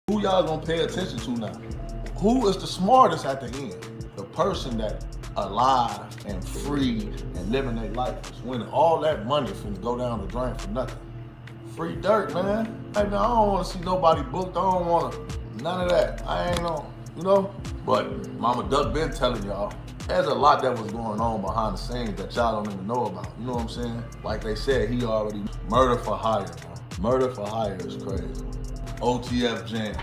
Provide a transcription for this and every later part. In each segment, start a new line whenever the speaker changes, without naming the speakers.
Who y'all gonna pay attention to now? Who is the smartest at the end? The person that alive and free and living their life is winning all that money finna go down the drain for nothing. Free Durk, man. Hey man, I don't wanna see nobody booked. I don't wanna, none of that. I ain't on, you know? But Mama Duck been telling y'all, there's a lot that was going on behind the scenes that y'all don't even know about. You know what I'm saying? Like they said, he already murder for hire, man. Murder for hire is crazy. OTF Jam.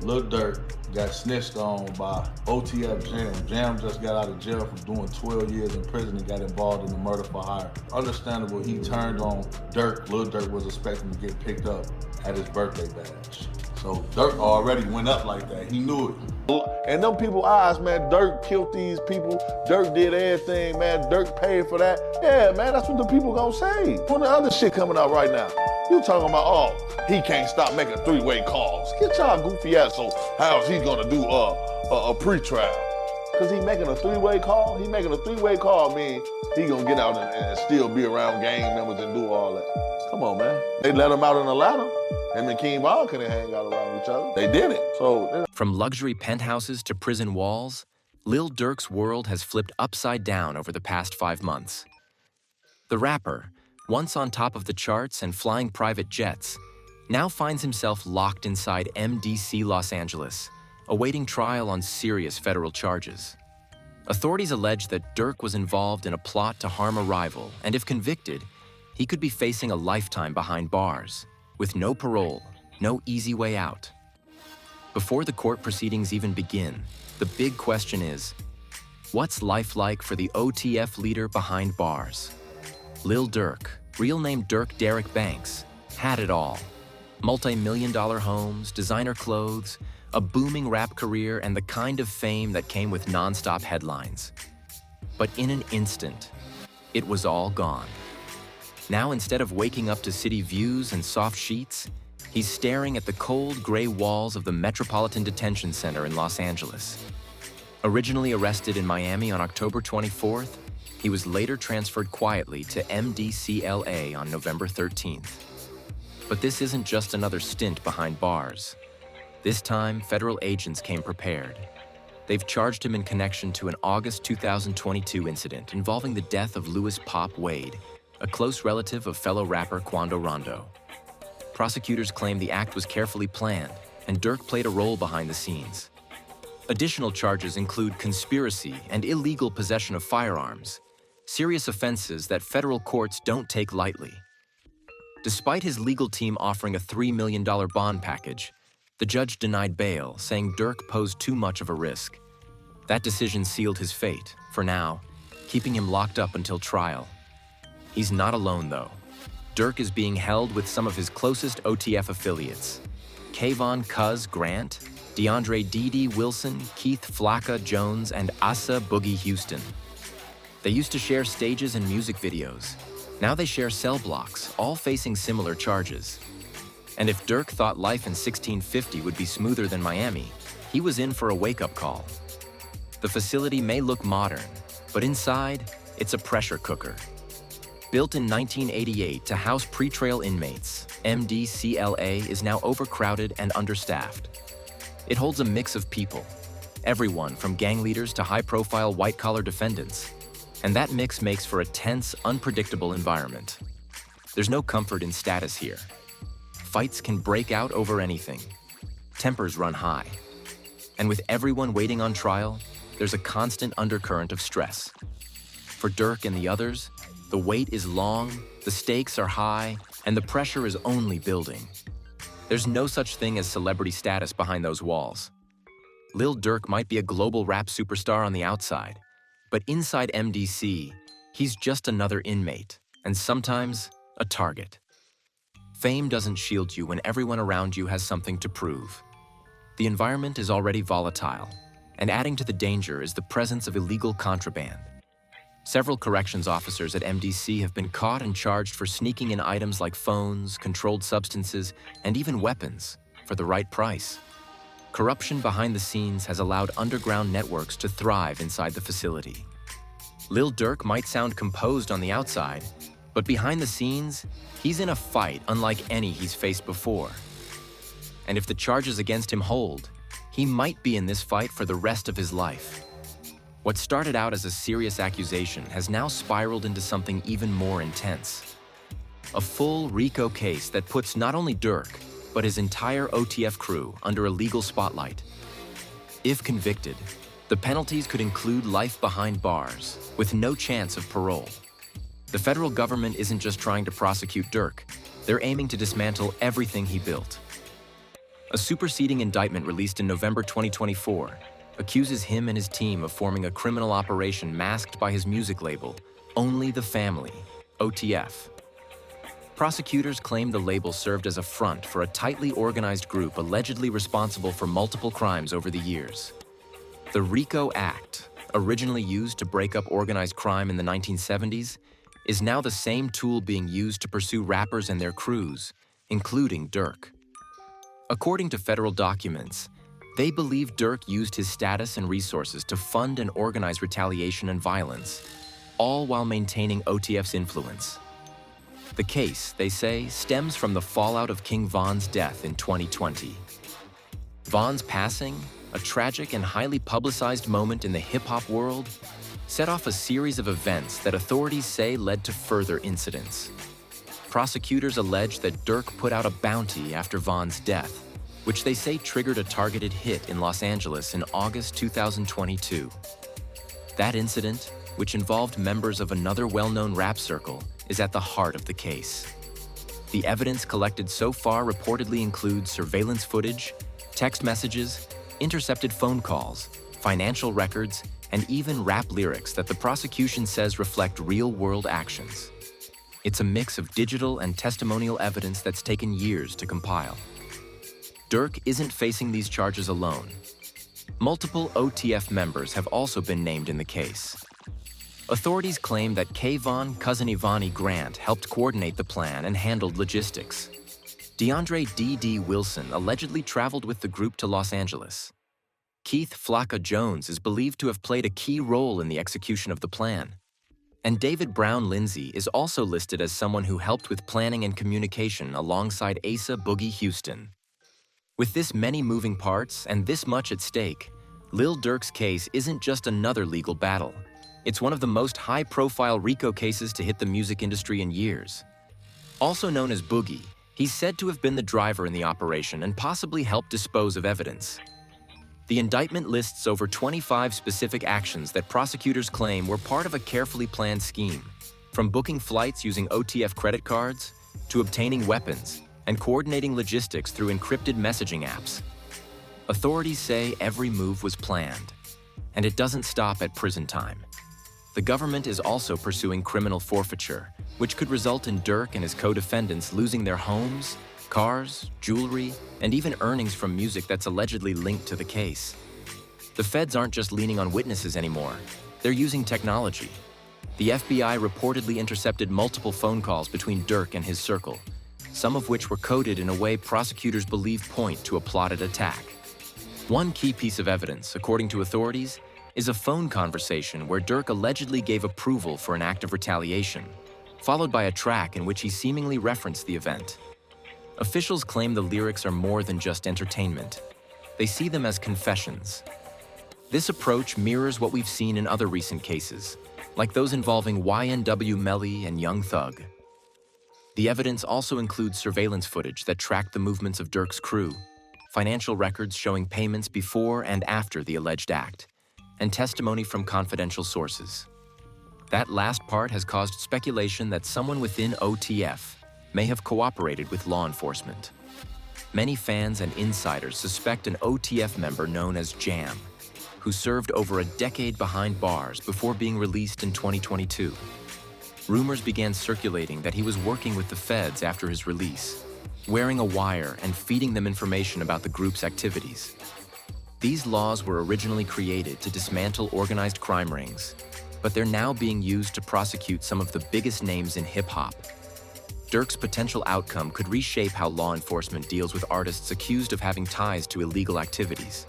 Lil Durk got snitched on by OTF Jam. Jam just got out of jail from doing 12 years in prison and got involved in the murder for hire. Understandable, he turned on Durk. Lil Durk was expecting to get picked up at his birthday bash. So Durk already went up like that. He knew it. And them people eyes, man, Durk killed these people. Durk did everything, man. Durk paid for that. Yeah, man, that's what the people gonna say. When the other shit coming out right now, you talking about, oh, he can't stop making three-way calls. Get y'all goofy ass, so how's he gonna do a pre-trial? Cause he making a three-way call? He making a three-way call mean he gonna get out and still be around gang members and do all that. Come on, man. They let him out in a ladder. Him and King Von couldn't hang out around each other. They did it, so.
From luxury penthouses to prison walls, Lil Durk's world has flipped upside down over the past 5 months. The rapper, once on top of the charts and flying private jets, now finds himself locked inside MDC Los Angeles, awaiting trial on serious federal charges. Authorities allege that Durk was involved in a plot to harm a rival, and if convicted, he could be facing a lifetime behind bars, with no parole, no easy way out. Before the court proceedings even begin, the big question is, what's life like for the OTF leader behind bars? Lil Durk, real name Durk Derek Banks, had it all. Multi-million-dollar homes, designer clothes, a booming rap career, and the kind of fame that came with non-stop headlines. But in an instant, it was all gone. Now, instead of waking up to city views and soft sheets, he's staring at the cold, gray walls of the Metropolitan Detention Center in Los Angeles. Originally arrested in Miami on October 24th, he was later transferred quietly to MDCLA on November 13th. But this isn't just another stint behind bars. This time, federal agents came prepared. They've charged him in connection to an August 2022 incident involving the death of Louis Pop Wade, a close relative of fellow rapper Quando Rondo. Prosecutors claim the act was carefully planned, and Durk played a role behind the scenes. Additional charges include conspiracy and illegal possession of firearms, serious offenses that federal courts don't take lightly. Despite his legal team offering a $3 million bond package, the judge denied bail, saying Durk posed too much of a risk. That decision sealed his fate, for now, keeping him locked up until trial. He's not alone, though. Durk is being held with some of his closest OTF affiliates. Kayvon Cuz Grant, DeAndre Dede Wilson, Keith Flacca Jones, and Asa Boogie Houston. They used to share stages and music videos. Now they share cell blocks, all facing similar charges. And if Durk thought life in 1650 would be smoother than Miami, he was in for a wake-up call. The facility may look modern, but inside, it's a pressure cooker. Built in 1988 to house pretrial inmates, MDCLA is now overcrowded and understaffed. It holds a mix of people, everyone from gang leaders to high-profile white-collar defendants. And that mix makes for a tense, unpredictable environment. There's no comfort in status here. Fights can break out over anything. Tempers run high. And with everyone waiting on trial, there's a constant undercurrent of stress. For Durk and the others, the wait is long, the stakes are high, and the pressure is only building. There's no such thing as celebrity status behind those walls. Lil Durk might be a global rap superstar on the outside, but inside MDC, he's just another inmate, and sometimes a target. Fame doesn't shield you when everyone around you has something to prove. The environment is already volatile, and adding to the danger is the presence of illegal contraband. Several corrections officers at MDC have been caught and charged for sneaking in items like phones, controlled substances, and even weapons for the right price. Corruption behind the scenes has allowed underground networks to thrive inside the facility. Lil Durk might sound composed on the outside, but behind the scenes, he's in a fight unlike any he's faced before. And if the charges against him hold, he might be in this fight for the rest of his life. What started out as a serious accusation has now spiraled into something even more intense. A full RICO case that puts not only Durk, but his entire OTF crew under a legal spotlight. If convicted, the penalties could include life behind bars, with no chance of parole. The federal government isn't just trying to prosecute Durk, they're aiming to dismantle everything he built. A superseding indictment released in November 2024 accuses him and his team of forming a criminal operation masked by his music label, Only the Family, OTF. Prosecutors claim the label served as a front for a tightly organized group allegedly responsible for multiple crimes over the years. The RICO Act, originally used to break up organized crime in the 1970s, is now the same tool being used to pursue rappers and their crews, including Durk. According to federal documents, they believe Durk used his status and resources to fund and organize retaliation and violence, all while maintaining OTF's influence. The case, they say, stems from the fallout of King Von's death in 2020. Von's passing, a tragic and highly publicized moment in the hip-hop world, set off a series of events that authorities say led to further incidents. Prosecutors allege that Durk put out a bounty after Von's death, which they say triggered a targeted hit in Los Angeles in August 2022. That incident, which involved members of another well-known rap circle, is at the heart of the case. The evidence collected so far reportedly includes surveillance footage, text messages, intercepted phone calls, financial records, and even rap lyrics that the prosecution says reflect real-world actions. It's a mix of digital and testimonial evidence that's taken years to compile. Durk isn't facing these charges alone. Multiple OTF members have also been named in the case. Authorities claim that Kayvon Cousin Ivani Grant helped coordinate the plan and handled logistics. DeAndre D.D. Wilson allegedly traveled with the group to Los Angeles. Keith Flocka Jones is believed to have played a key role in the execution of the plan. And David Brown Lindsay is also listed as someone who helped with planning and communication alongside Asa Boogie Houston. With this many moving parts and this much at stake, Lil Durk's case isn't just another legal battle. It's one of the most high-profile RICO cases to hit the music industry in years. Also known as Boogie, he's said to have been the driver in the operation and possibly helped dispose of evidence. The indictment lists over 25 specific actions that prosecutors claim were part of a carefully planned scheme, from booking flights using OTF credit cards to obtaining weapons and coordinating logistics through encrypted messaging apps. Authorities say every move was planned, and it doesn't stop at prison time. The government is also pursuing criminal forfeiture, which could result in Durk and his co-defendants losing their homes, cars, jewelry, and even earnings from music that's allegedly linked to the case. The feds aren't just leaning on witnesses anymore. They're using technology. The FBI reportedly intercepted multiple phone calls between Durk and his circle, some of which were coded in a way prosecutors believe point to a plotted attack. One key piece of evidence, according to authorities, is a phone conversation where Durk allegedly gave approval for an act of retaliation, followed by a track in which he seemingly referenced the event. Officials claim the lyrics are more than just entertainment. They see them as confessions. This approach mirrors what we've seen in other recent cases, like those involving YNW Melly and Young Thug. The evidence also includes surveillance footage that tracked the movements of Durk's crew, financial records showing payments before and after the alleged act, and testimony from confidential sources. That last part has caused speculation that someone within OTF may have cooperated with law enforcement. Many fans and insiders suspect an OTF member known as Jam, who served over a decade behind bars before being released in 2022. Rumors began circulating that he was working with the feds after his release, wearing a wire and feeding them information about the group's activities. These laws were originally created to dismantle organized crime rings, but they're now being used to prosecute some of the biggest names in hip-hop. Durk's potential outcome could reshape how law enforcement deals with artists accused of having ties to illegal activities.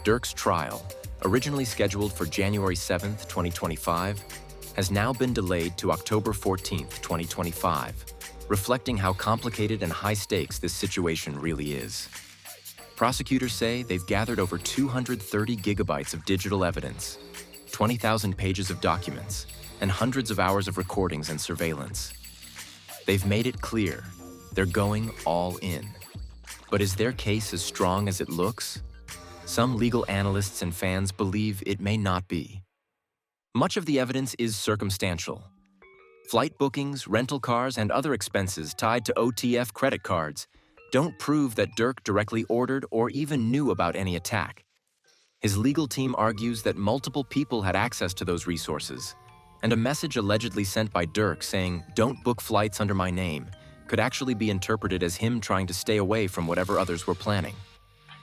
Durk's trial, originally scheduled for January 7, 2025, has now been delayed to October 14, 2025, reflecting how complicated and high stakes this situation really is. Prosecutors say they've gathered over 230 gigabytes of digital evidence, 20,000 pages of documents, and hundreds of hours of recordings and surveillance. They've made it clear they're going all in. But is their case as strong as it looks? Some legal analysts and fans believe it may not be. Much of the evidence is circumstantial. Flight bookings, rental cars, and other expenses tied to OTF credit cards don't prove that Durk directly ordered or even knew about any attack. His legal team argues that multiple people had access to those resources, and a message allegedly sent by Durk saying, "Don't book flights under my name," could actually be interpreted as him trying to stay away from whatever others were planning,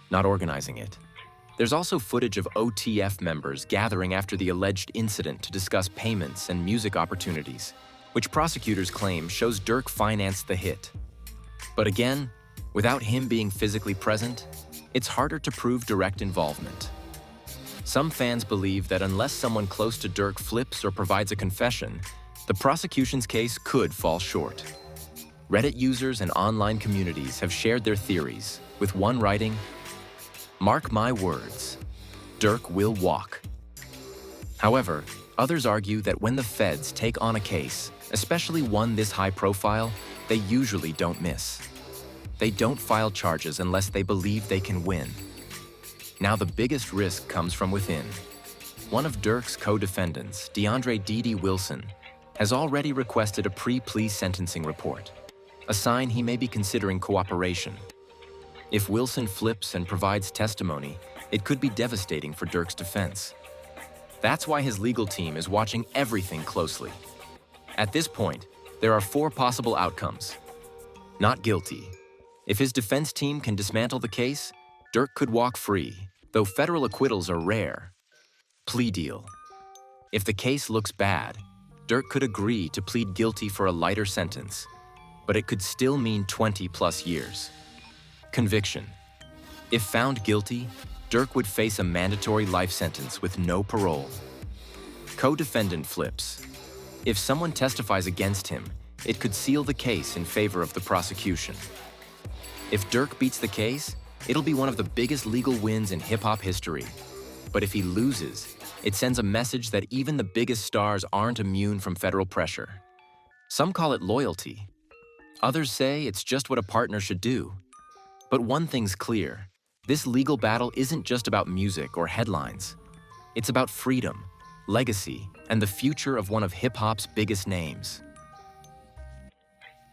not organizing it. There's also footage of OTF members gathering after the alleged incident to discuss payments and music opportunities, which prosecutors claim shows Durk financed the hit. But again, without him being physically present, it's harder to prove direct involvement. Some fans believe that unless someone close to Durk flips or provides a confession, the prosecution's case could fall short. Reddit users and online communities have shared their theories, with one writing, "Mark my words, Durk will walk." However, others argue that when the feds take on a case, especially one this high profile, they usually don't miss. They don't file charges unless they believe they can win. Now the biggest risk comes from within. One of Durk's co-defendants, DeAndre "Dee Wilson, has already requested a pre-plea sentencing report, a sign he may be considering cooperation. If Wilson flips and provides testimony, it could be devastating for Durk's defense. That's why his legal team is watching everything closely. At this point, there are 4 possible outcomes. Not guilty. If his defense team can dismantle the case, Durk could walk free, though federal acquittals are rare. Plea deal. If the case looks bad, Durk could agree to plead guilty for a lighter sentence, but it could still mean 20+ years. Conviction. If found guilty, Durk would face a mandatory life sentence with no parole. Co-defendant flips. If someone testifies against him, it could seal the case in favor of the prosecution. If Durk beats the case, it'll be one of the biggest legal wins in hip-hop history. But if he loses, it sends a message that even the biggest stars aren't immune from federal pressure. Some call it loyalty. Others say it's just what a partner should do. But one thing's clear. This legal battle isn't just about music or headlines. It's about freedom, legacy, and the future of one of hip-hop's biggest names.